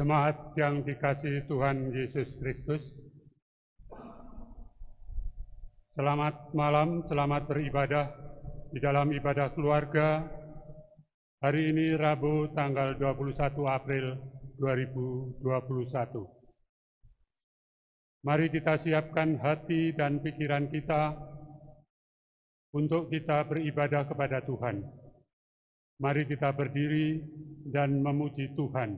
Jemaat yang dikasihi Tuhan Yesus Kristus, selamat malam, selamat beribadah di dalam ibadah keluarga hari ini Rabu tanggal 21 April 2021. Mari kita siapkan hati dan pikiran kita untuk kita beribadah kepada Tuhan. Mari kita berdiri dan memuji Tuhan.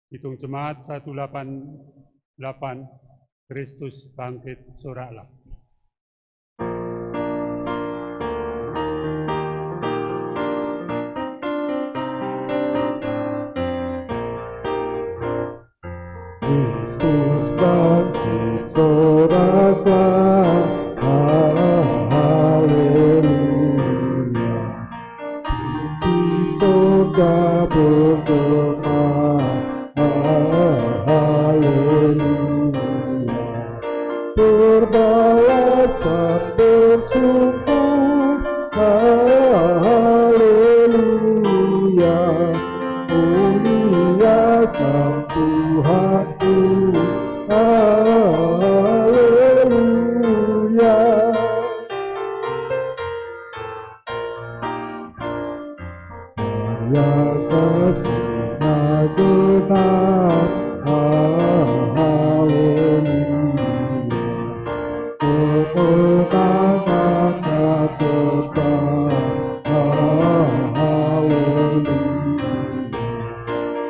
Hitung jemaat 188, Kristus bangkit soraklah. Kristus bangkit soraklah, haleluya. Di surga bergema, haleluya. Berbalasan bersyukur, haleluya. Muliakan Tuhanku, haleluya. Ya kasih-Nya genap, haleluya. Kemenangan-Nya tetap, haleluya.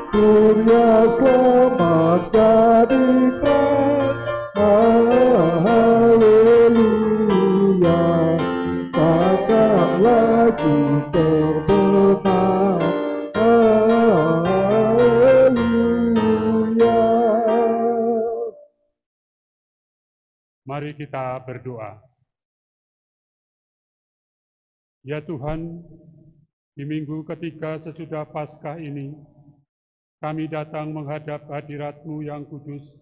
Surya selamat jadi terang, haleluya. Takkan lagi terbenam, haleluya. Mari kita berdoa. Ya Tuhan, di minggu ketiga sesudah Paskah ini, kami datang menghadap hadirat-Mu yang kudus,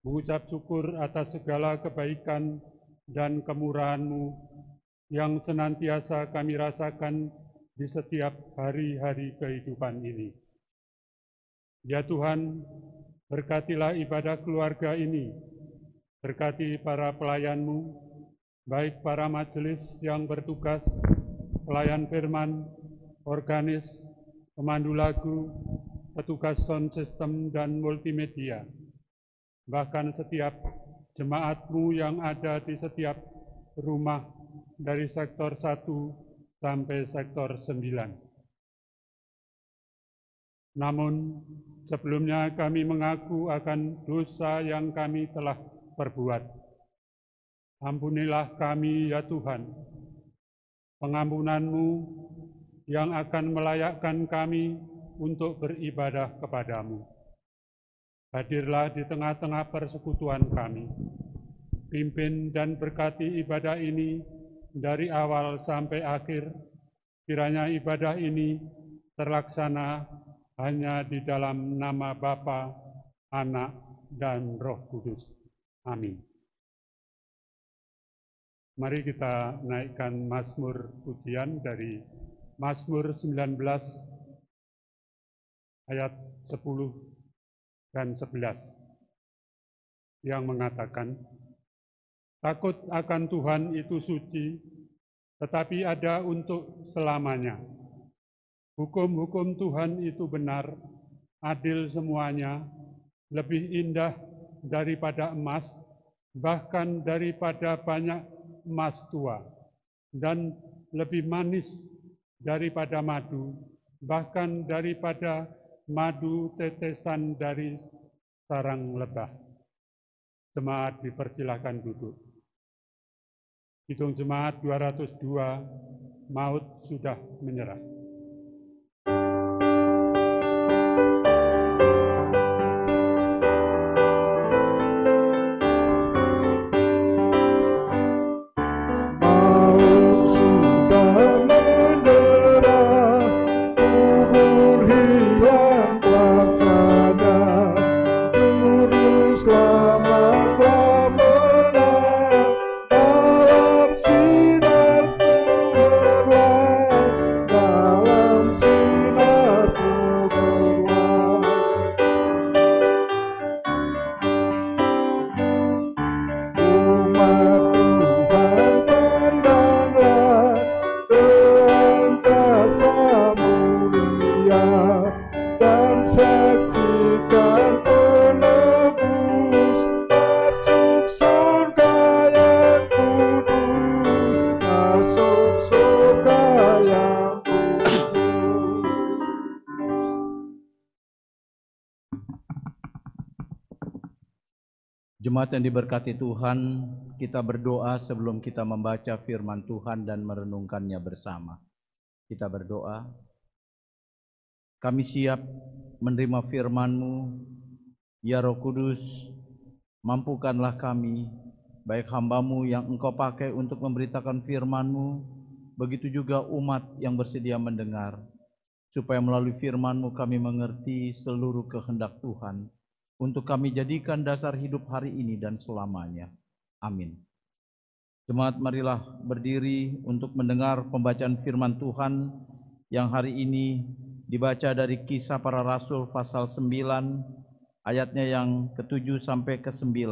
mengucap syukur atas segala kebaikan dan kemurahan-Mu yang senantiasa kami rasakan di setiap hari-hari kehidupan ini. Ya Tuhan, berkatilah ibadah keluarga ini, berkati para pelayan-Mu, baik para majelis yang bertugas, pelayan firman, organis, pemandu lagu, petugas sound system dan multimedia, bahkan setiap jemaat-Mu yang ada di setiap rumah dari sektor 1 sampai sektor 9. Namun, sebelumnya kami mengaku akan dosa yang kami telah perbuat. Ampunilah kami ya Tuhan, pengampunan-Mu yang akan melayakkan kami untuk beribadah kepadamu. Hadirlah di tengah-tengah persekutuan kami. Pimpin dan berkati ibadah ini dari awal sampai akhir. Kiranya ibadah ini terlaksana hanya di dalam nama Bapa, Anak, dan Roh Kudus. Amin. Mari kita naikkan Mazmur pujian dari Mazmur 19 ayat 10 dan 11 yang mengatakan, takut akan Tuhan itu suci, tetapi ada untuk selamanya. Hukum-hukum Tuhan itu benar, adil semuanya, lebih indah daripada emas, bahkan daripada banyak emas tua, dan lebih manis daripada madu, bahkan daripada madu tetesan dari sarang lebah. Jemaat dipersilakan duduk. Hitung jemaat 202, maut sudah menyerah. Selamatlah menang dalam sinar cemerlang, dalam sinar cemerlang. Jemaat yang diberkati Tuhan, kita berdoa sebelum kita membaca firman Tuhan dan merenungkannya bersama. Kita berdoa. Kami siap menerima firman-Mu, ya Roh Kudus, mampukanlah kami, baik hamba-Mu yang Engkau pakai untuk memberitakan firman-Mu, begitu juga umat yang bersedia mendengar, supaya melalui firman-Mu kami mengerti seluruh kehendak Tuhan, untuk kami jadikan dasar hidup hari ini dan selamanya. Amin. Jemaat, marilah berdiri untuk mendengar pembacaan firman Tuhan yang hari ini dibaca dari Kisah Para Rasul pasal 9, ayatnya yang ke-7 sampai ke-9.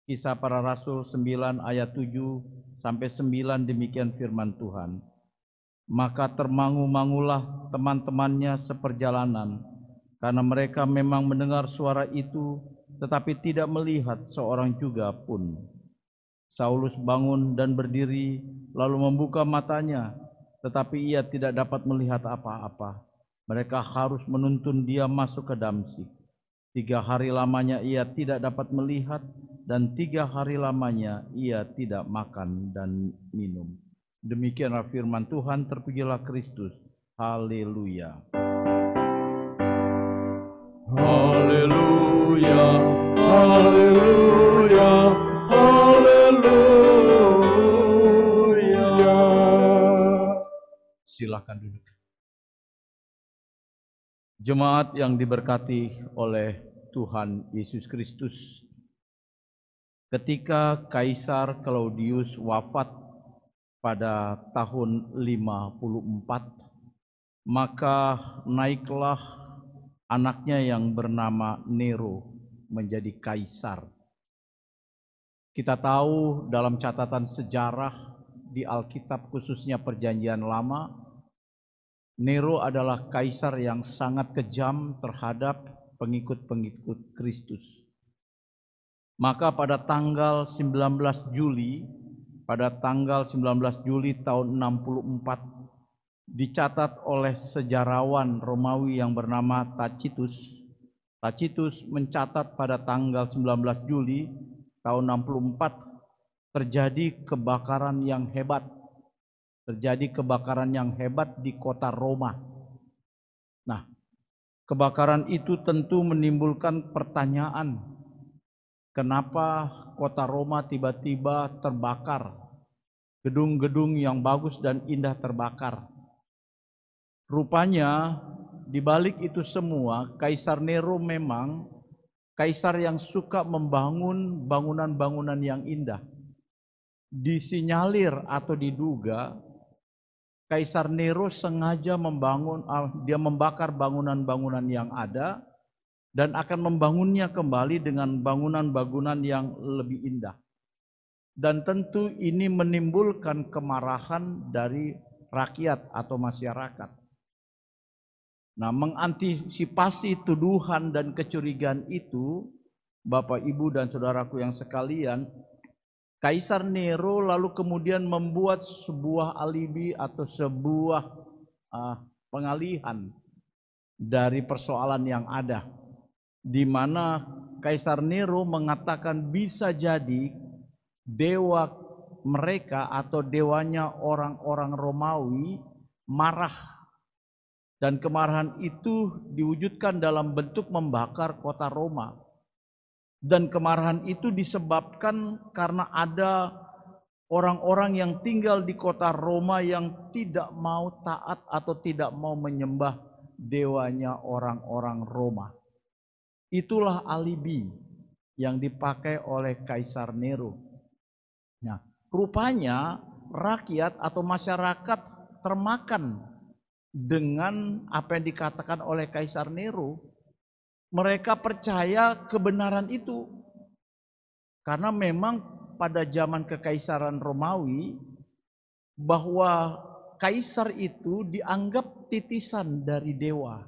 Kisah Para Rasul 9 ayat 7 sampai 9, demikian firman Tuhan. Maka termangu-mangulah teman-temannya seperjalanan, karena mereka memang mendengar suara itu, tetapi tidak melihat seorang juga pun. Saulus bangun dan berdiri, lalu membuka matanya, tetapi ia tidak dapat melihat apa-apa. Mereka harus menuntun dia masuk ke Damsyik. 3 hari lamanya ia tidak dapat melihat, dan 3 hari lamanya ia tidak makan dan minum. Demikianlah firman Tuhan, terpujilah Kristus. Haleluya. Haleluya, haleluya, haleluya. Silakan duduk. Jemaat yang diberkati oleh Tuhan Yesus Kristus, ketika Kaisar Claudius wafat pada tahun 54, maka naiklah anaknya yang bernama Nero menjadi kaisar. Kita tahu dalam catatan sejarah di Alkitab, khususnya Perjanjian Lama, Nero adalah kaisar yang sangat kejam terhadap pengikut-pengikut Kristus. Maka pada tanggal 19 Juli tahun 64, dicatat oleh sejarawan Romawi yang bernama Tacitus. Tacitus mencatat pada tanggal 19 Juli tahun 64 terjadi kebakaran yang hebat. Di kota Roma. Nah, kebakaran itu tentu menimbulkan pertanyaan, kenapa kota Roma tiba-tiba terbakar? Gedung-gedung yang bagus dan indah terbakar. Rupanya di balik itu semua, Kaisar Nero memang kaisar yang suka membangun bangunan-bangunan yang indah. Disinyalir atau diduga Kaisar Nero sengaja membakar bangunan-bangunan yang ada dan akan membangunnya kembali dengan bangunan-bangunan yang lebih indah. Dan tentu ini menimbulkan kemarahan dari rakyat atau masyarakat. Nah, mengantisipasi tuduhan dan kecurigaan itu, Bapak, Ibu, dan saudaraku yang sekalian, Kaisar Nero lalu kemudian membuat sebuah alibi atau sebuah pengalihan dari persoalan yang ada, di mana Kaisar Nero mengatakan bisa jadi dewa mereka atau dewanya orang-orang Romawi marah. Dan kemarahan itu diwujudkan dalam bentuk membakar kota Roma. Dan kemarahan itu disebabkan karena ada orang-orang yang tinggal di kota Roma yang tidak mau taat atau tidak mau menyembah dewanya orang-orang Roma. Itulah alibi yang dipakai oleh Kaisar Nero. Nah, rupanya rakyat atau masyarakat termakan dengan apa yang dikatakan oleh Kaisar Nero. Mereka percaya kebenaran itu. Karena memang pada zaman kekaisaran Romawi, bahwa kaisar itu dianggap titisan dari dewa.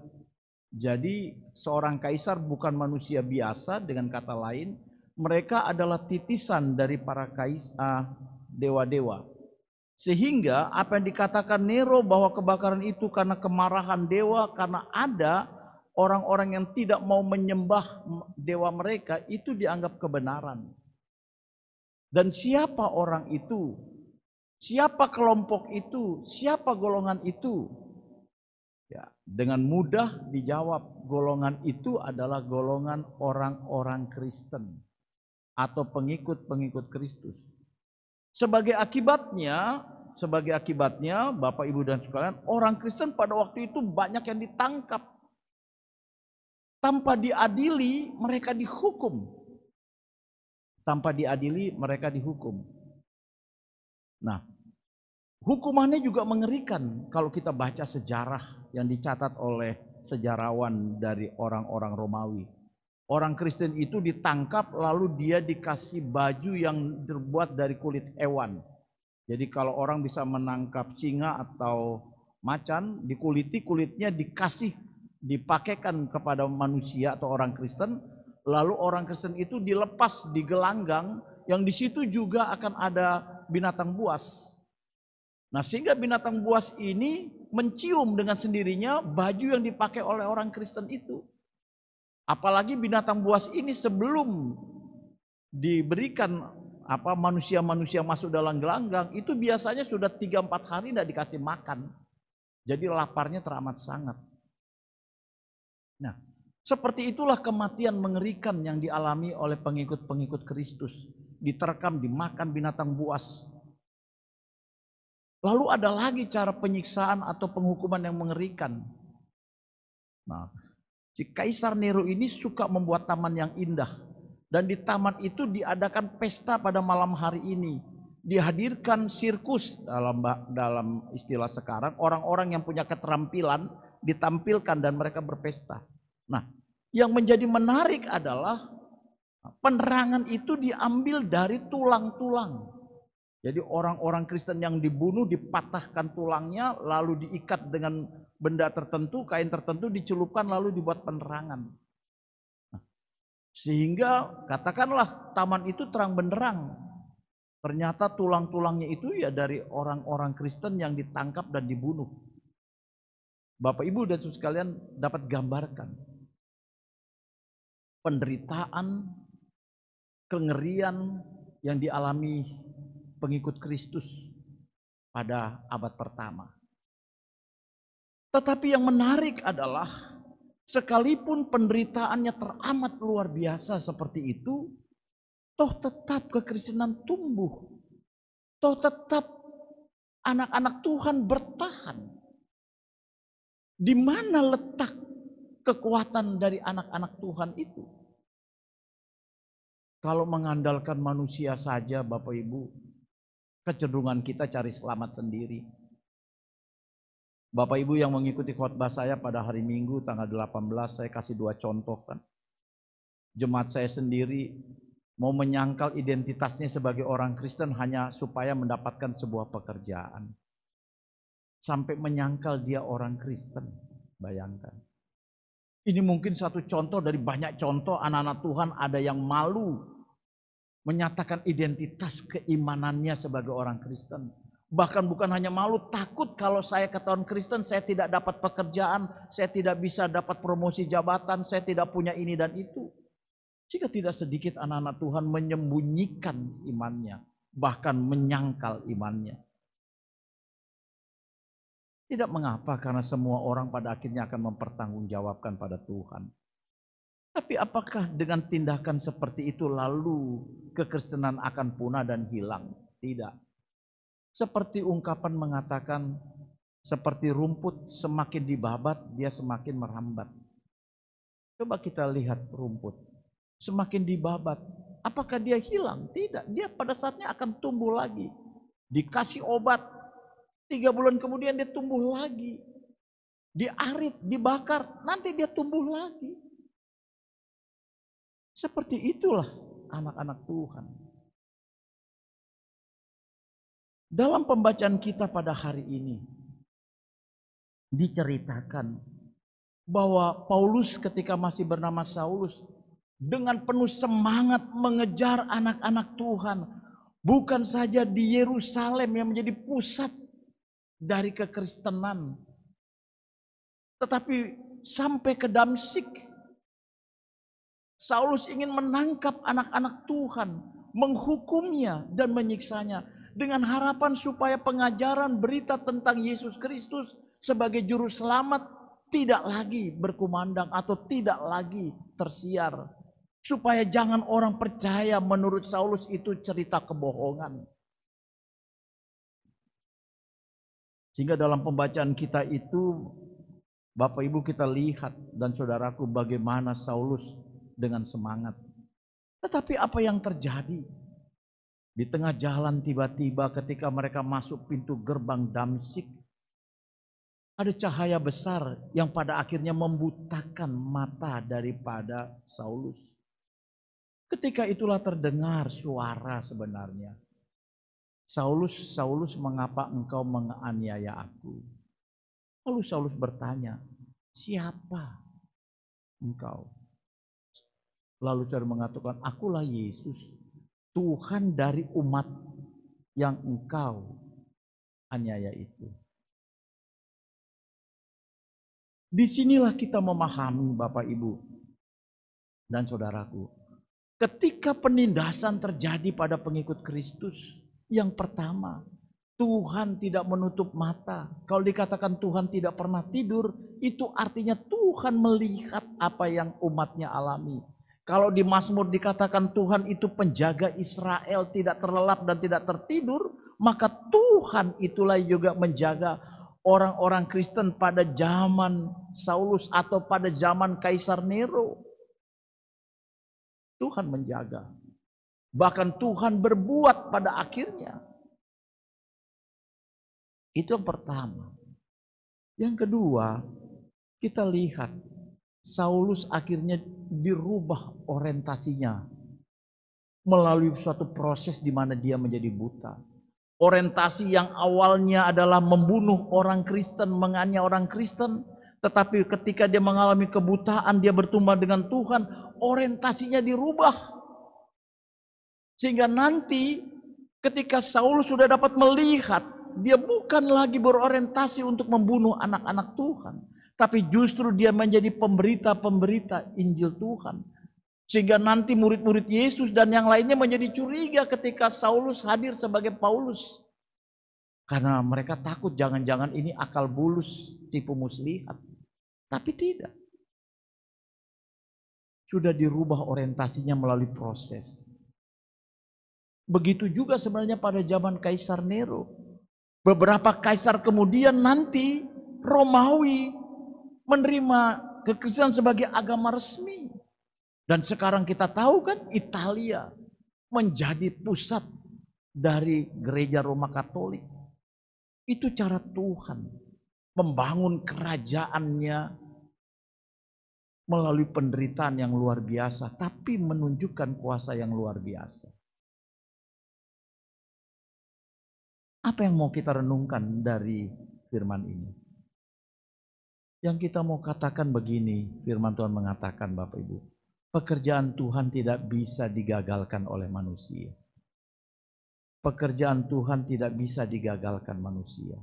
Jadi seorang kaisar bukan manusia biasa, dengan kata lain, mereka adalah titisan dari para dewa-dewa. Sehingga apa yang dikatakan Nero bahwa kebakaran itu karena kemarahan dewa, karena ada orang-orang yang tidak mau menyembah dewa mereka itu dianggap kebenaran. Dan siapa orang itu? Siapa kelompok itu? Siapa golongan itu? Ya, dengan mudah dijawab, golongan itu adalah golongan orang-orang Kristen atau pengikut-pengikut Kristus. Sebagai akibatnya Bapak Ibu dan sekalian, orang Kristen pada waktu itu banyak yang ditangkap. Tanpa diadili, mereka dihukum. Nah, hukumannya juga mengerikan kalau kita baca sejarah yang dicatat oleh sejarawan dari orang-orang Romawi. Orang Kristen itu ditangkap lalu dia dikasih baju yang terbuat dari kulit hewan. Jadi kalau orang bisa menangkap singa atau macan, dikuliti, kulitnya dipakaikan kepada manusia atau orang Kristen, lalu orang Kristen itu dilepas di gelanggang yang di situ juga akan ada binatang buas. Nah, sehingga binatang buas ini mencium dengan sendirinya baju yang dipakai oleh orang Kristen itu. Apalagi binatang buas ini sebelum diberikan manusia-manusia masuk dalam gelanggang, itu biasanya sudah 3-4 hari tidak dikasih makan. Jadi laparnya teramat sangat. Nah, seperti itulah kematian mengerikan yang dialami oleh pengikut-pengikut Kristus. Diterkam, dimakan binatang buas. Lalu ada lagi cara penyiksaan atau penghukuman yang mengerikan. Nah, si Kaisar Nero ini suka membuat taman yang indah. Dan di taman itu diadakan pesta pada malam hari ini. Dihadirkan sirkus dalam istilah sekarang. Orang-orang yang punya keterampilan ditampilkan dan mereka berpesta. Nah, yang menjadi menarik adalah penerangan itu diambil dari tulang-tulang. Jadi orang-orang Kristen yang dibunuh dipatahkan tulangnya lalu diikat dengan benda tertentu, kain tertentu dicelupkan lalu dibuat penerangan. Sehingga katakanlah taman itu terang benderang. Ternyata tulang-tulangnya itu ya dari orang-orang Kristen yang ditangkap dan dibunuh. Bapak Ibu dan saudara sekalian dapat gambarkan penderitaan, kengerian yang dialami pengikut Kristus pada abad pertama. Tetapi yang menarik adalah sekalipun penderitaannya teramat luar biasa seperti itu, toh tetap kekristenan tumbuh. Toh tetap anak-anak Tuhan bertahan. Di mana letak kekuatan dari anak-anak Tuhan itu? Kalau mengandalkan manusia saja Bapak Ibu, kecenderungan kita cari selamat sendiri. Bapak Ibu yang mengikuti khotbah saya pada hari Minggu tanggal 18, saya kasih 2 contoh kan. Jemaat saya sendiri mau menyangkal identitasnya sebagai orang Kristen hanya supaya mendapatkan sebuah pekerjaan. Sampai menyangkal dia orang Kristen, bayangkan. Ini mungkin satu contoh dari banyak contoh anak-anak Tuhan ada yang malu menyatakan identitas keimanannya sebagai orang Kristen. Bahkan bukan hanya malu, takut kalau saya ketahuan Kristen, saya tidak dapat pekerjaan, saya tidak bisa dapat promosi jabatan, saya tidak punya ini dan itu. Jika tidak sedikit anak-anak Tuhan menyembunyikan imannya, bahkan menyangkal imannya. Tidak mengapa karena semua orang pada akhirnya akan mempertanggungjawabkan pada Tuhan. Tapi apakah dengan tindakan seperti itu lalu kekristenan akan punah dan hilang? Tidak. Seperti ungkapan mengatakan, seperti rumput semakin dibabat, dia semakin merambat. Coba kita lihat rumput, semakin dibabat, apakah dia hilang? Tidak, dia pada saatnya akan tumbuh lagi. Dikasih obat, 3 bulan kemudian dia tumbuh lagi. Diarit, dibakar, nanti dia tumbuh lagi. Seperti itulah anak-anak Tuhan. Dalam pembacaan kita pada hari ini diceritakan bahwa Paulus ketika masih bernama Saulus dengan penuh semangat mengejar anak-anak Tuhan, bukan saja di Yerusalem yang menjadi pusat dari kekristenan, tetapi sampai ke Damsyik. Saulus ingin menangkap anak-anak Tuhan, menghukumnya dan menyiksanya dengan harapan supaya pengajaran berita tentang Yesus Kristus sebagai juru selamat tidak lagi berkumandang atau tidak lagi tersiar. Supaya jangan orang percaya menurut Saulus itu cerita kebohongan. Sehingga dalam pembacaan kita itu, Bapak Ibu, kita lihat dan saudaraku bagaimana Saulus dengan semangat. Tetapi apa yang terjadi? Di tengah jalan tiba-tiba ketika mereka masuk pintu gerbang Damsyik, ada cahaya besar yang pada akhirnya membutakan mata daripada Saulus. Ketika itulah terdengar suara sebenarnya. Saulus, Saulus, mengapa engkau menganiaya aku? Lalu Saulus bertanya, siapa engkau? Lalu saudara mengatakan, akulah Yesus, Tuhan dari umat yang engkau aniaya itu. Disinilah kita memahami Bapak Ibu dan saudaraku. Ketika penindasan terjadi pada pengikut Kristus, yang pertama, Tuhan tidak menutup mata. Kalau dikatakan Tuhan tidak pernah tidur, itu artinya Tuhan melihat apa yang umatnya alami. Kalau di Mazmur dikatakan Tuhan itu penjaga Israel, tidak terlelap dan tidak tertidur, maka Tuhan itulah juga menjaga orang-orang Kristen pada zaman Saulus atau pada zaman Kaisar Nero. Tuhan menjaga. Bahkan Tuhan berbuat pada akhirnya. Itu yang pertama. Yang kedua, kita lihat Saulus akhirnya dirubah orientasinya melalui suatu proses di mana dia menjadi buta. Orientasi yang awalnya adalah membunuh orang Kristen, menganiaya orang Kristen, tetapi ketika dia mengalami kebutaan, dia bertumbuh dengan Tuhan, orientasinya dirubah. Sehingga nanti ketika Saulus sudah dapat melihat, dia bukan lagi berorientasi untuk membunuh anak-anak Tuhan, tapi justru dia menjadi pemberita-pemberita Injil Tuhan. Sehingga nanti murid-murid Yesus dan yang lainnya menjadi curiga ketika Saulus hadir sebagai Paulus. Karena mereka takut jangan-jangan ini akal bulus tipu muslihat. Tapi tidak. Sudah dirubah orientasinya melalui proses. Begitu juga sebenarnya pada zaman Kaisar Nero. Beberapa kaisar kemudian nanti Romawi menerima kekristenan sebagai agama resmi. Dan sekarang kita tahu kan Italia menjadi pusat dari gereja Roma Katolik. Itu cara Tuhan membangun kerajaannya melalui penderitaan yang luar biasa, tapi menunjukkan kuasa yang luar biasa. Apa yang mau kita renungkan dari firman ini? Yang kita mau katakan begini, firman Tuhan mengatakan Bapak Ibu, pekerjaan Tuhan tidak bisa digagalkan oleh manusia. Pekerjaan Tuhan tidak bisa digagalkan manusia.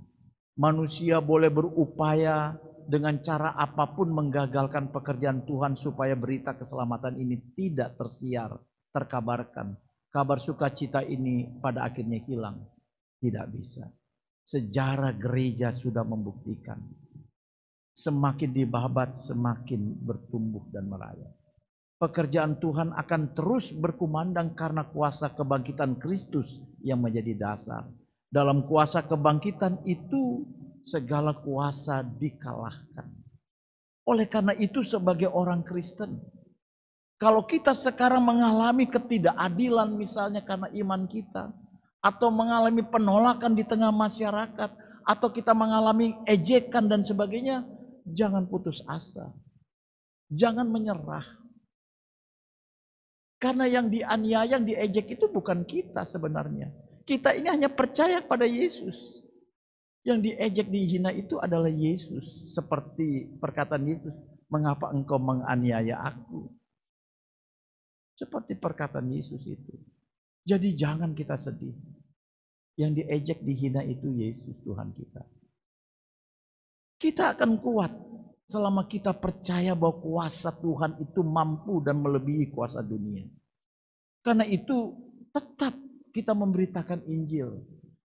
Manusia boleh berupaya dengan cara apapun menggagalkan pekerjaan Tuhan supaya berita keselamatan ini tidak tersiar, terkabarkan. Kabar sukacita ini pada akhirnya hilang. Tidak bisa. Sejarah gereja sudah membuktikan. Semakin dibabat, semakin bertumbuh dan merayap. Pekerjaan Tuhan akan terus berkumandang karena kuasa kebangkitan Kristus yang menjadi dasar. Dalam kuasa kebangkitan itu segala kuasa dikalahkan. Oleh karena itu sebagai orang Kristen, kalau kita sekarang mengalami ketidakadilan misalnya karena iman kita, atau mengalami penolakan di tengah masyarakat, atau kita mengalami ejekan dan sebagainya, jangan putus asa. Jangan menyerah. Karena yang dianiaya, yang diejek itu bukan kita sebenarnya. Kita ini hanya percaya pada Yesus. Yang diejek, dihina itu adalah Yesus. Seperti perkataan Yesus, mengapa engkau menganiaya aku? Seperti perkataan Yesus itu. Jadi jangan kita sedih. Yang diejek, dihina itu Yesus Tuhan kita. Kita akan kuat. selama kita percaya bahwa kuasa Tuhan itu mampu dan melebihi kuasa dunia. Karena itu tetap kita memberitakan Injil.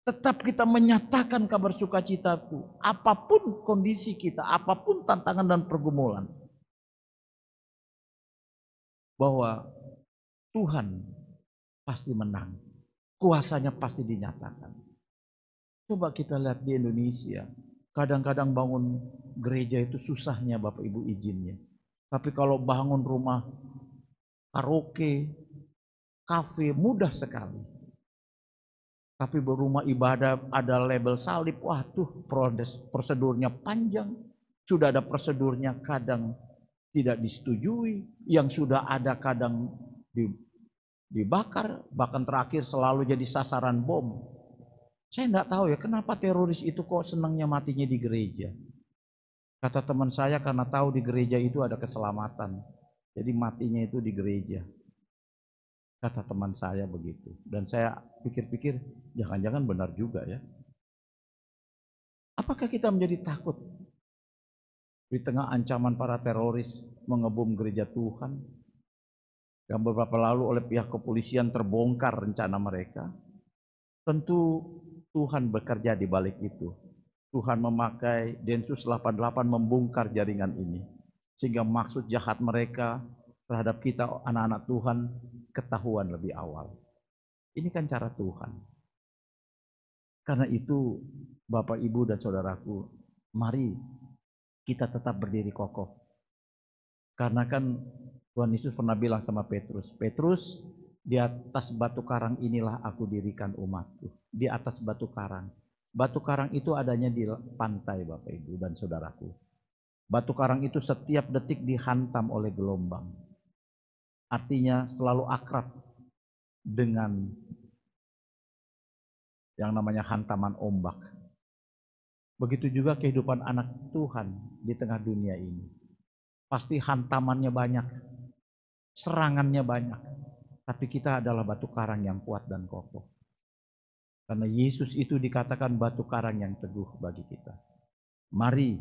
Tetap kita menyatakan kabar sukacita itu. Apapun kondisi kita, apapun tantangan dan pergumulan. Bahwa Tuhan pasti menang. Kuasanya pasti dinyatakan. Coba kita lihat di Indonesia. Kadang-kadang bangun gereja itu susahnya Bapak Ibu izinnya. Tapi kalau bangun rumah karaoke, kafe mudah sekali. Tapi berumah ibadah ada label salib, wah tuh prosedurnya panjang. Sudah ada prosedurnya kadang tidak disetujui. Yang sudah ada kadang dibakar, bahkan terakhir selalu jadi sasaran bom. Saya enggak tahu ya kenapa teroris itu kok senangnya matinya di gereja. Kata teman saya karena tahu di gereja itu ada keselamatan. Jadi matinya itu di gereja. Kata teman saya begitu. Dan saya pikir-pikir jangan-jangan benar juga ya. Apakah kita menjadi takut di tengah ancaman para teroris mengebom gereja Tuhan? Yang beberapa lalu oleh pihak kepolisian terbongkar rencana mereka. Tentu Tuhan bekerja di balik itu. Tuhan memakai Densus 88 membongkar jaringan ini. Sehingga maksud jahat mereka terhadap kita anak-anak Tuhan ketahuan lebih awal. Ini kan cara Tuhan. Karena itu Bapak, Ibu, dan Saudaraku, mari kita tetap berdiri kokoh. Karena kan Tuhan Yesus pernah bilang sama Petrus, Petrus, di atas batu karang inilah aku dirikan umatku. Di atas batu karang. Batu karang itu adanya di pantai Bapak Ibu dan Saudaraku. Batu karang itu setiap detik dihantam oleh gelombang. Artinya selalu akrab dengan yang namanya hantaman ombak. Begitu juga kehidupan anak Tuhan di tengah dunia ini. Pasti hantamannya banyak, serangannya banyak. Tapi kita adalah batu karang yang kuat dan kokoh. Karena Yesus itu dikatakan batu karang yang teguh bagi kita. Mari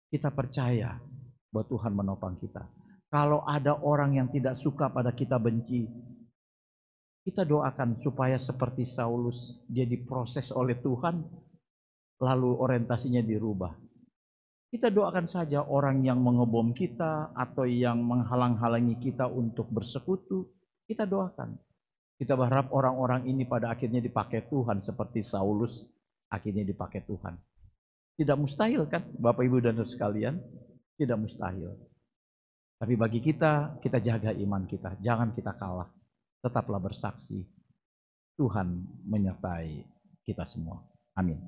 kita percaya bahwa Tuhan menopang kita. Kalau ada orang yang tidak suka pada kita benci, kita doakan supaya seperti Saulus dia diproses oleh Tuhan, lalu orientasinya dirubah. Kita doakan saja orang yang mengebom kita atau yang menghalang-halangi kita untuk bersekutu, kita doakan. Kita berharap orang-orang ini pada akhirnya dipakai Tuhan seperti Saulus akhirnya dipakai Tuhan. Tidak mustahil kan Bapak Ibu dan Saudara sekalian? Tidak mustahil. Tapi bagi kita, kita jaga iman kita. Jangan kita kalah. Tetaplah bersaksi. Tuhan menyertai kita semua. Amin.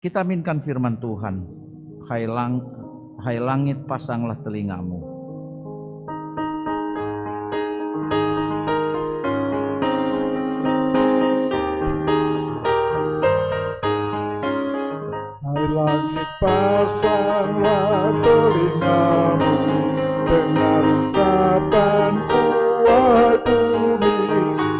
Kita aminkan firman Tuhan. Hai langit, pasanglah telingamu. Hai langit, pasanglah telingamu, dengar ucapan kuat bumi.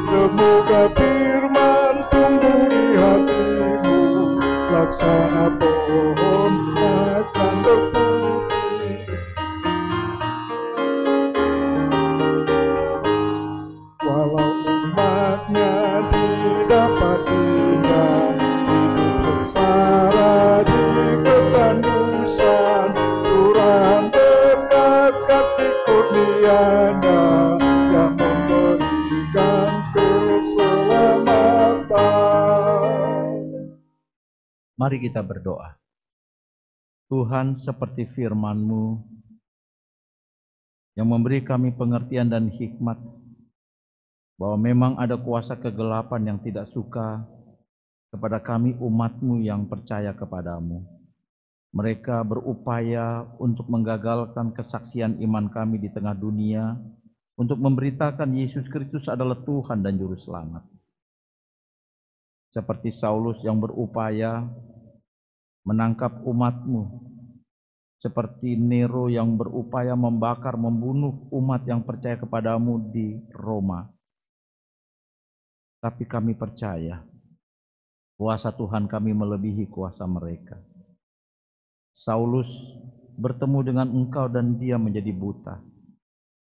Semoga firman tumbuh di hatimu, laksana pohon akan berputih. Walau umatnya didapat tinggal, hidup sengsara di ketandusan, Tuhan berkat kasih kurnia-Nya yang memberikan keselamatan. Mari kita berdoa. Tuhan, seperti firman-Mu yang memberi kami pengertian dan hikmat bahwa memang ada kuasa kegelapan yang tidak suka kepada kami umat-Mu yang percaya kepadamu. Mereka berupaya untuk menggagalkan kesaksian iman kami di tengah dunia, untuk memberitakan Yesus Kristus adalah Tuhan dan Juru Selamat. Seperti Saulus yang berupaya menangkap umat-Mu, seperti Nero yang berupaya membakar, membunuh umat yang percaya kepadamu di Roma. Tapi kami percaya Kuasa Tuhan kami melebihi kuasa mereka. Saulus bertemu dengan engkau dan dia menjadi buta,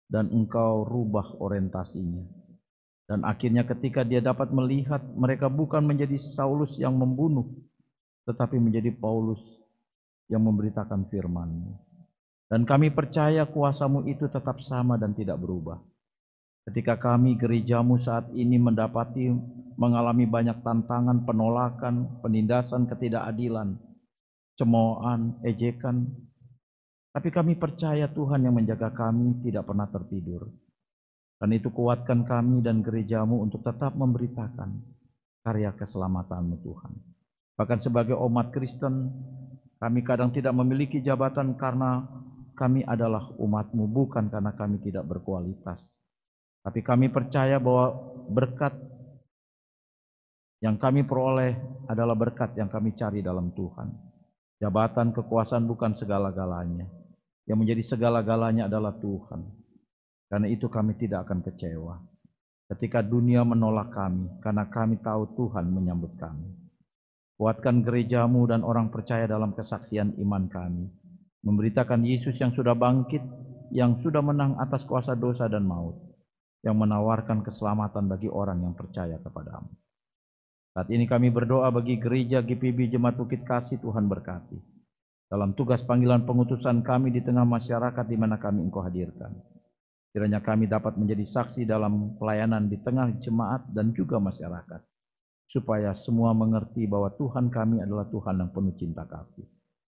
dan engkau rubah orientasinya. Dan akhirnya ketika dia dapat melihat, mereka bukan menjadi Saulus yang membunuh, tetapi menjadi Paulus yang memberitakan firman-Mu. Dan kami percaya kuasa-Mu itu tetap sama dan tidak berubah. Ketika kami gereja-Mu saat ini mengalami banyak tantangan, penolakan, penindasan, ketidakadilan, cemoohan, ejekan, tapi kami percaya Tuhan yang menjaga kami tidak pernah tertidur. Dan itu kuatkan kami dan gereja-Mu untuk tetap memberitakan karya keselamatan-Mu Tuhan. Bahkan sebagai umat Kristen, kami kadang tidak memiliki jabatan karena kami adalah umat-Mu, bukan karena kami tidak berkualitas. Tapi kami percaya bahwa berkat yang kami peroleh adalah berkat yang kami cari dalam Tuhan. Jabatan, kekuasaan bukan segala-galanya. Yang menjadi segala-galanya adalah Tuhan. Karena itu kami tidak akan kecewa ketika dunia menolak kami, karena kami tahu Tuhan menyambut kami. Kuatkan gereja-Mu dan orang percaya dalam kesaksian iman kami, memberitakan Yesus yang sudah bangkit, yang sudah menang atas kuasa dosa dan maut, yang menawarkan keselamatan bagi orang yang percaya kepada-Mu. Saat ini kami berdoa bagi gereja GPB Jemaat Bukit Kasih, Tuhan berkati. Dalam tugas panggilan pengutusan kami di tengah masyarakat di mana kami Engkau hadirkan. Kiranya kami dapat menjadi saksi dalam pelayanan di tengah jemaat dan juga masyarakat. Supaya semua mengerti bahwa Tuhan kami adalah Tuhan yang penuh cinta kasih.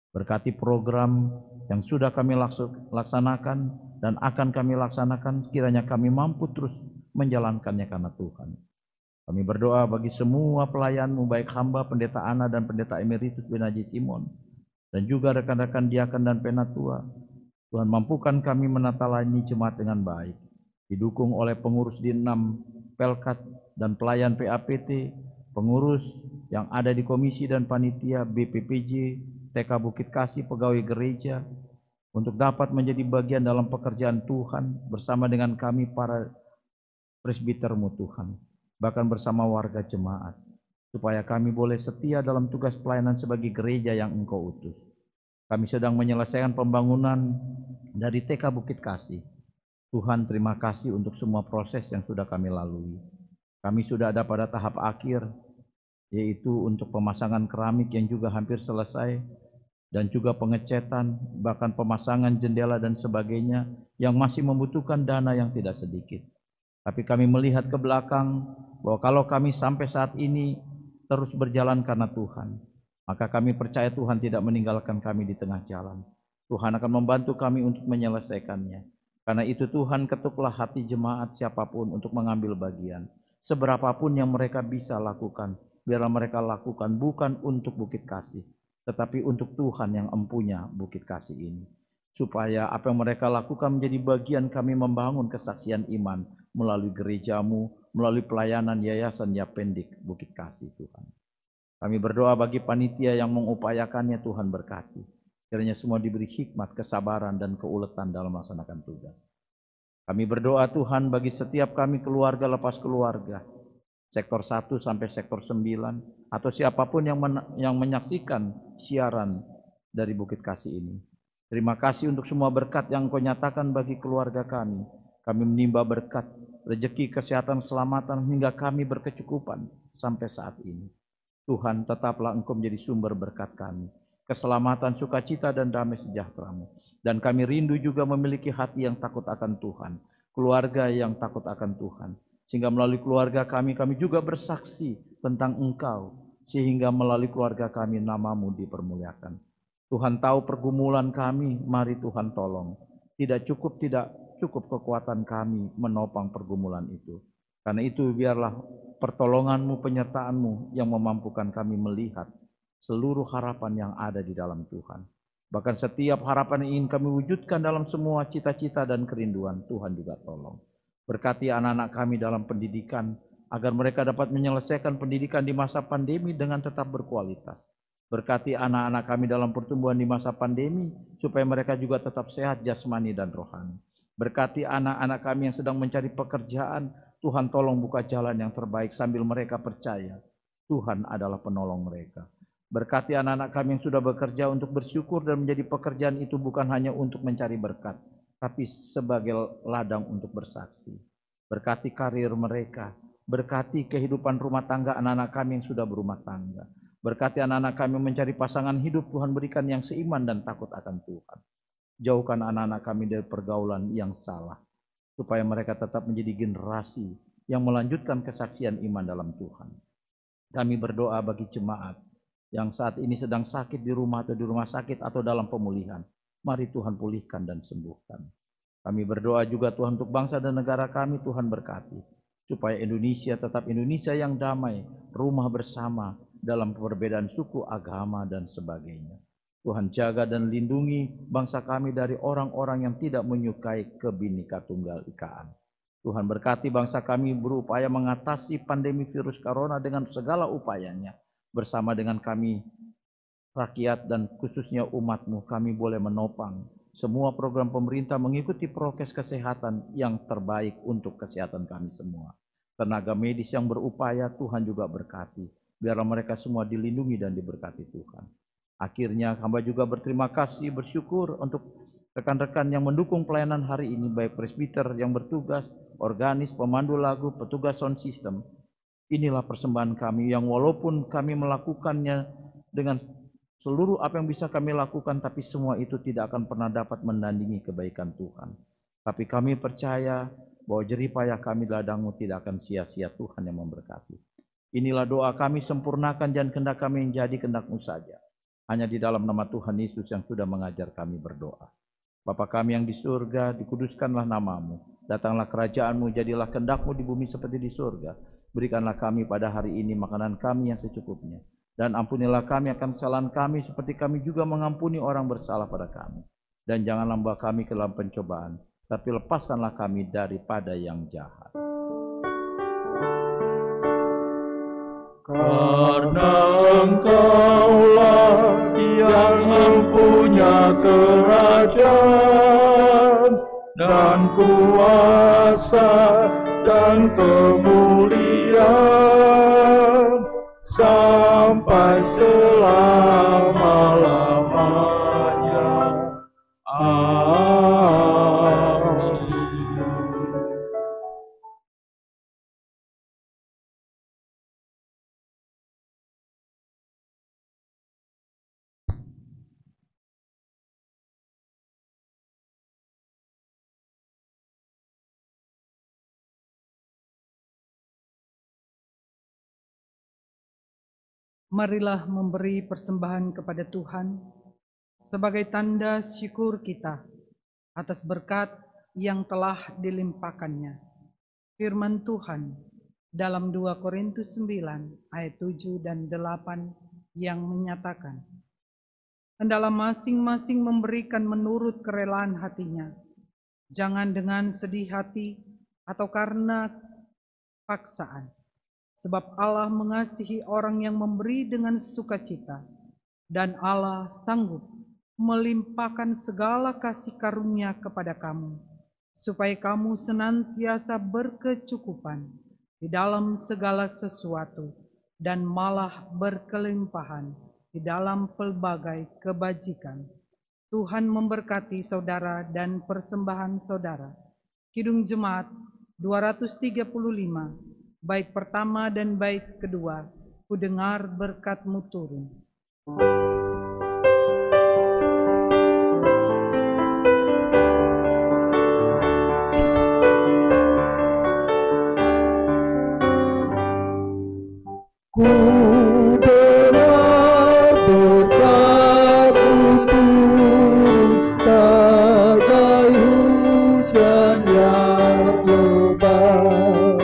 Berkati program yang sudah kami laksanakan dan akan kami laksanakan, kiranya kami mampu terus menjalankannya karena Tuhan. Kami berdoa bagi semua pelayan-Mu, baik hamba, pendeta Ana dan pendeta emeritus Benaji Simon, dan juga rekan-rekan diakan dan penatua. Tuhan mampukan kami menata layani jemaat dengan baik, didukung oleh pengurus di 6 Pelkat dan pelayan PAPT, pengurus yang ada di komisi dan panitia BPPJ, TK Bukit Kasih, pegawai gereja, untuk dapat menjadi bagian dalam pekerjaan Tuhan bersama dengan kami para presbiter-Mu Tuhan, bahkan bersama warga jemaat, supaya kami boleh setia dalam tugas pelayanan sebagai gereja yang Engkau utus. Kami sedang menyelesaikan pembangunan dari TK Bukit Kasih. Tuhan, terima kasih untuk semua proses yang sudah kami lalui. Kami sudah ada pada tahap akhir, yaitu untuk pemasangan keramik yang juga hampir selesai, dan juga pengecetan, bahkan pemasangan jendela dan sebagainya yang masih membutuhkan dana yang tidak sedikit. Tapi kami melihat ke belakang bahwa kalau kami sampai saat ini terus berjalan karena Tuhan, maka kami percaya Tuhan tidak meninggalkan kami di tengah jalan. Tuhan akan membantu kami untuk menyelesaikannya. Karena itu Tuhan, ketuklah hati jemaat siapapun untuk mengambil bagian. Seberapapun yang mereka bisa lakukan, biarlah mereka lakukan bukan untuk Bukit Kasih, tetapi untuk Tuhan yang empunya Bukit Kasih ini. Supaya apa yang mereka lakukan menjadi bagian kami membangun kesaksian iman melalui gereja-Mu, melalui pelayanan Yayasan Yapendik Bukit Kasih Tuhan. Kami berdoa bagi panitia yang mengupayakannya, Tuhan berkati. Kiranya semua diberi hikmat, kesabaran, dan keuletan dalam melaksanakan tugas. Kami berdoa Tuhan bagi setiap kami keluarga lepas keluarga, sektor 1 sampai sektor 9, atau siapapun yang menyaksikan siaran dari Bukit Kasih ini. Terima kasih untuk semua berkat yang Engkau nyatakan bagi keluarga kami. Kami menimba berkat, rezeki, kesehatan, keselamatan, hingga kami berkecukupan sampai saat ini. Tuhan, tetaplah Engkau menjadi sumber berkat kami, keselamatan, sukacita, dan damai sejahtera-Mu. Dan kami rindu juga memiliki hati yang takut akan Tuhan, keluarga yang takut akan Tuhan. Sehingga melalui keluarga kami juga bersaksi tentang Engkau, sehingga melalui keluarga kami nama-Mu dipermuliakan. Tuhan tahu pergumulan kami, mari Tuhan tolong. Tidak cukup kekuatan kami menopang pergumulan itu. Karena itu biarlah pertolongan-Mu, penyertaan-Mu yang memampukan kami melihat seluruh harapan yang ada di dalam Tuhan. Bahkan setiap harapan yang ingin kami wujudkan dalam semua cita-cita dan kerinduan, Tuhan juga tolong. Berkati anak-anak kami dalam pendidikan, agar mereka dapat menyelesaikan pendidikan di masa pandemi dengan tetap berkualitas. Berkati anak-anak kami dalam pertumbuhan di masa pandemi, supaya mereka juga tetap sehat jasmani dan rohani. Berkati anak-anak kami yang sedang mencari pekerjaan, Tuhan tolong buka jalan yang terbaik sambil mereka percaya Tuhan adalah penolong mereka. Berkati anak-anak kami yang sudah bekerja untuk bersyukur dan menjadi pekerjaan itu bukan hanya untuk mencari berkat, tapi sebagai ladang untuk bersaksi. Berkati karir mereka, berkati kehidupan rumah tangga anak-anak kami yang sudah berumah tangga. Berkati anak-anak kami mencari pasangan hidup, Tuhan berikan yang seiman dan takut akan Tuhan. Jauhkan anak-anak kami dari pergaulan yang salah, supaya mereka tetap menjadi generasi yang melanjutkan kesaksian iman dalam Tuhan. Kami berdoa bagi jemaat yang saat ini sedang sakit di rumah atau di rumah sakit atau dalam pemulihan. Mari Tuhan pulihkan dan sembuhkan. Kami berdoa juga Tuhan untuk bangsa dan negara kami, Tuhan berkati. Supaya Indonesia tetap Indonesia yang damai, rumah bersama dalam perbedaan suku, agama, dan sebagainya. Tuhan jaga dan lindungi bangsa kami dari orang-orang yang tidak menyukai Kebinekaan Tunggal Ikaan. Tuhan berkati bangsa kami berupaya mengatasi pandemi virus corona dengan segala upayanya. Bersama dengan kami, rakyat dan khususnya umat-Mu, kami boleh menopang semua program pemerintah mengikuti prokes kesehatan yang terbaik untuk kesehatan kami semua. Tenaga medis yang berupaya, Tuhan juga berkati. Biarlah mereka semua dilindungi dan diberkati Tuhan. Akhirnya hamba juga berterima kasih, bersyukur untuk rekan-rekan yang mendukung pelayanan hari ini, baik presbiter yang bertugas, organis, pemandu lagu, petugas sound system. Inilah persembahan kami yang walaupun kami melakukannya dengan seluruh apa yang bisa kami lakukan, tapi semua itu tidak akan pernah dapat menandingi kebaikan Tuhan. Tapi kami percaya bahwa jerih payah kami ladang-Mu tidak akan sia-sia, Tuhan yang memberkati. Inilah doa kami, sempurnakan dan kehendak kami yang jadi kehendak-Mu saja. Hanya di dalam nama Tuhan Yesus yang sudah mengajar kami berdoa. Bapa kami yang di surga, dikuduskanlah nama-Mu. Datanglah kerajaan-Mu, jadilah kehendak-Mu di bumi seperti di surga. Berikanlah kami pada hari ini makanan kami yang secukupnya. Dan ampunilah kami akan kesalahan kami seperti kami juga mengampuni orang bersalah pada kami. Dan janganlah membawa kami ke dalam pencobaan, tapi lepaskanlah kami daripada yang jahat. Karena Engkaulah yang mempunyai kerajaan dan kuasa dan kemuliaan sampai selama-lamanya. Amin. Marilah memberi persembahan kepada Tuhan sebagai tanda syukur kita atas berkat yang telah dilimpahkannya. Firman Tuhan dalam 2 Korintus 9 ayat 7 dan 8 yang menyatakan, hendaklah masing-masing memberikan menurut kerelaan hatinya, jangan dengan sedih hati atau karena paksaan. Sebab Allah mengasihi orang yang memberi dengan sukacita, dan Allah sanggup melimpahkan segala kasih karunia kepada kamu, supaya kamu senantiasa berkecukupan di dalam segala sesuatu, dan malah berkelimpahan di dalam pelbagai kebajikan. Tuhan memberkati saudara dan persembahan saudara. Kidung Jemaat 235, baik pertama dan baik kedua, ku dengar berkat-Mu turun. Ku dengar berkat-Mu turun, bagai hujan yang lebat,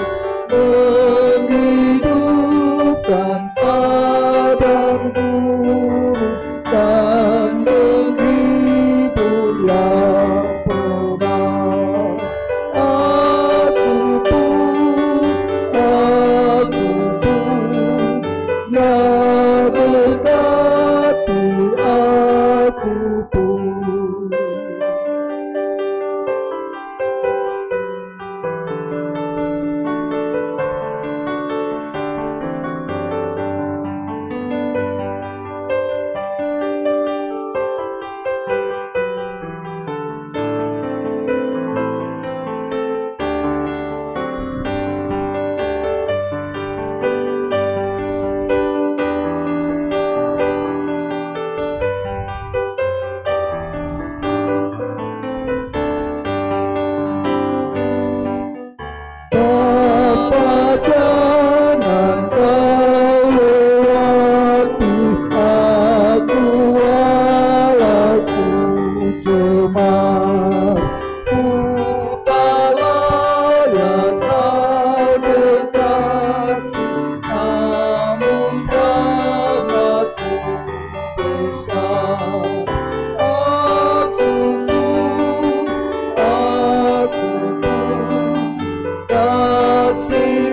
menghidupkan padang gurun dan menghibur yang penat. Aku pun ya berkati aku pun.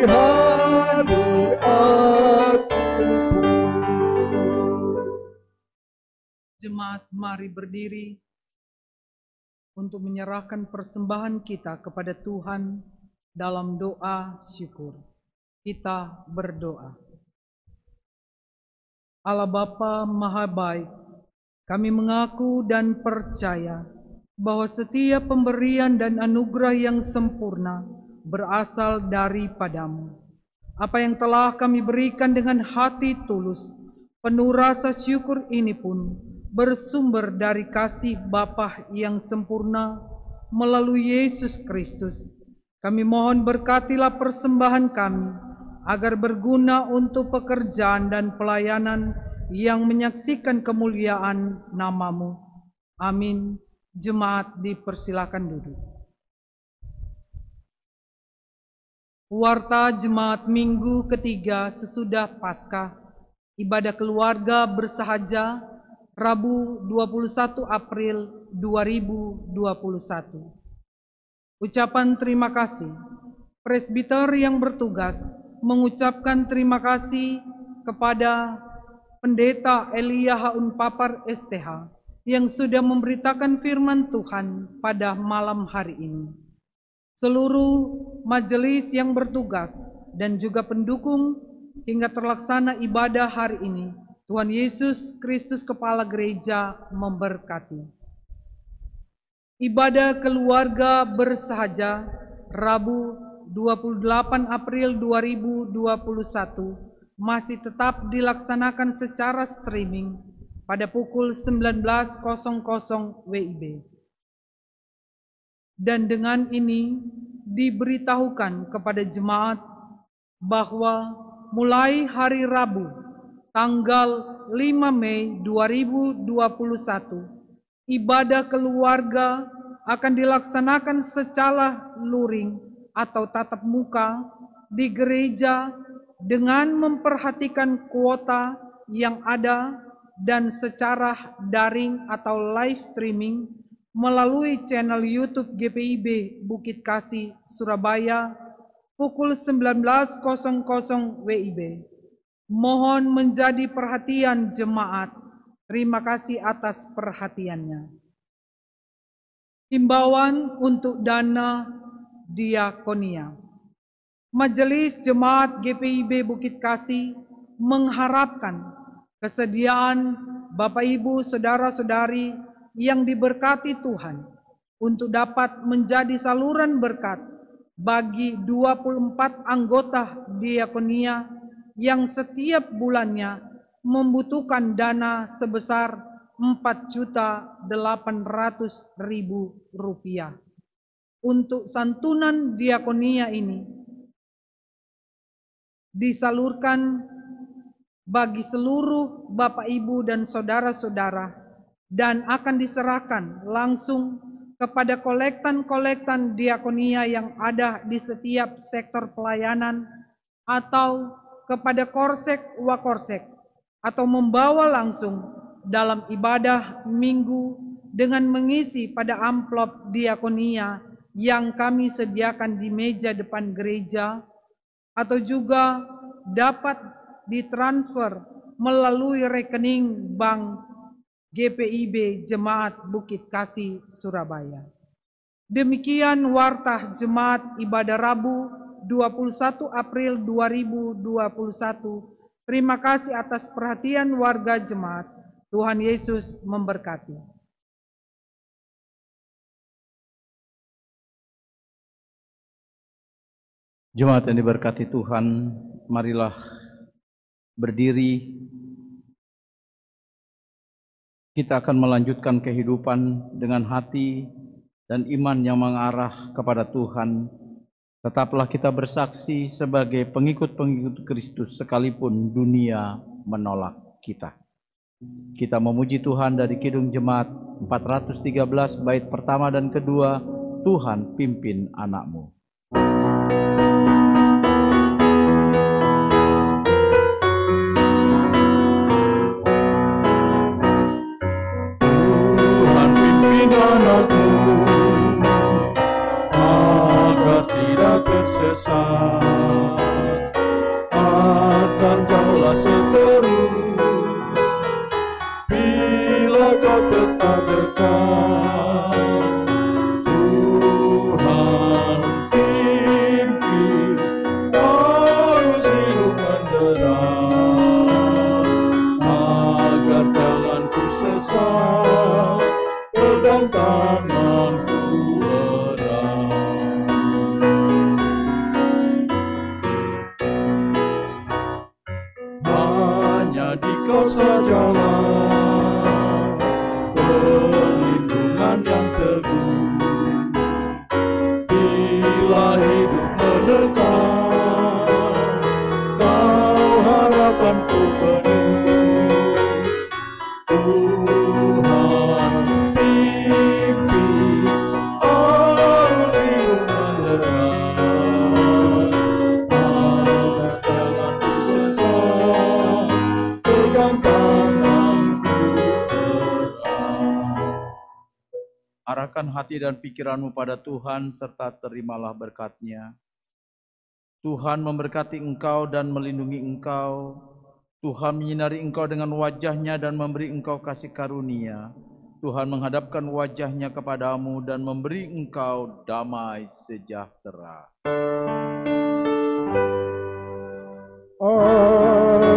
hari aku. Jemaat, mari berdiri untuk menyerahkan persembahan kita kepada Tuhan dalam doa syukur. Kita berdoa. Allah Bapa Maha Baik, kami mengaku dan percaya bahwa setiap pemberian dan anugerah yang sempurna berasal daripadamu. Apa yang telah kami berikan dengan hati tulus, penuh rasa syukur ini pun bersumber dari kasih Bapa yang sempurna melalui Yesus Kristus. Kami mohon berkatilah persembahan kami agar berguna untuk pekerjaan dan pelayanan yang menyaksikan kemuliaan nama-Mu. Amin. Jemaat dipersilakan duduk. Warta Jemaat Minggu ketiga sesudah Paskah, ibadah keluarga bersahaja, Rabu 21 April 2021. Ucapan terima kasih. Presbiter yang bertugas mengucapkan terima kasih kepada Pendeta Elia Haun Papar STH yang sudah memberitakan firman Tuhan pada malam hari ini. Seluruh majelis yang bertugas dan juga pendukung hingga terlaksana ibadah hari ini, Tuhan Yesus Kristus Kepala Gereja memberkati. Ibadah keluarga bersahaja Rabu 28 April 2021 masih tetap dilaksanakan secara streaming pada pukul 19.00 WIB. Dan dengan ini diberitahukan kepada jemaat bahwa mulai hari Rabu tanggal 5 Mei 2021, ibadah keluarga akan dilaksanakan secara luring atau tatap muka di gereja dengan memperhatikan kuota yang ada dan secara daring atau live streaming melalui channel YouTube GPIB Bukit Kasih Surabaya pukul 19.00 WIB. Mohon menjadi perhatian jemaat. Terima kasih atas perhatiannya. Himbauan untuk dana diakonia. Majelis Jemaat GPIB Bukit Kasih mengharapkan kesediaan Bapak Ibu Saudara-saudari yang diberkati Tuhan untuk dapat menjadi saluran berkat bagi 24 anggota diakonia yang setiap bulannya membutuhkan dana sebesar Rp4.800.000. Untuk santunan diakonia ini disalurkan bagi seluruh Bapak Ibu dan saudara-saudara dan akan diserahkan langsung kepada kolektan-kolektan diakonia yang ada di setiap sektor pelayanan atau kepada korsek-wakorsek atau membawa langsung dalam ibadah minggu dengan mengisi pada amplop diakonia yang kami sediakan di meja depan gereja, atau juga dapat ditransfer melalui rekening bank GPIB Jemaat Bukit Kasih Surabaya. Demikian warta Jemaat Ibadah Rabu 21 April 2021. Terima kasih atas perhatian warga jemaat. Tuhan Yesus memberkati. Jemaat yang diberkati Tuhan, marilah berdiri. Kita akan melanjutkan kehidupan dengan hati dan iman yang mengarah kepada Tuhan. Tetaplah kita bersaksi sebagai pengikut-pengikut Kristus sekalipun dunia menolak kita. Kita memuji Tuhan dari Kidung Jemaat 413 bait pertama dan kedua, Tuhan pimpin anak-Mu. Tuhan pimpin anak-Mu agar tidak tersesat. hidup menekan, Kau harapanku penuh. Tuhan, pimpin arus hidup menderas, agar jangan ku sesat, pegang tanganku erat. Arahkan hati dan pikiranmu pada Tuhan, serta terimalah berkat-Nya. Tuhan memberkati engkau dan melindungi engkau. Tuhan menyinari engkau dengan wajah-Nya dan memberi engkau kasih karunia. Tuhan menghadapkan wajah-Nya kepadamu dan memberi engkau damai sejahtera. Amin.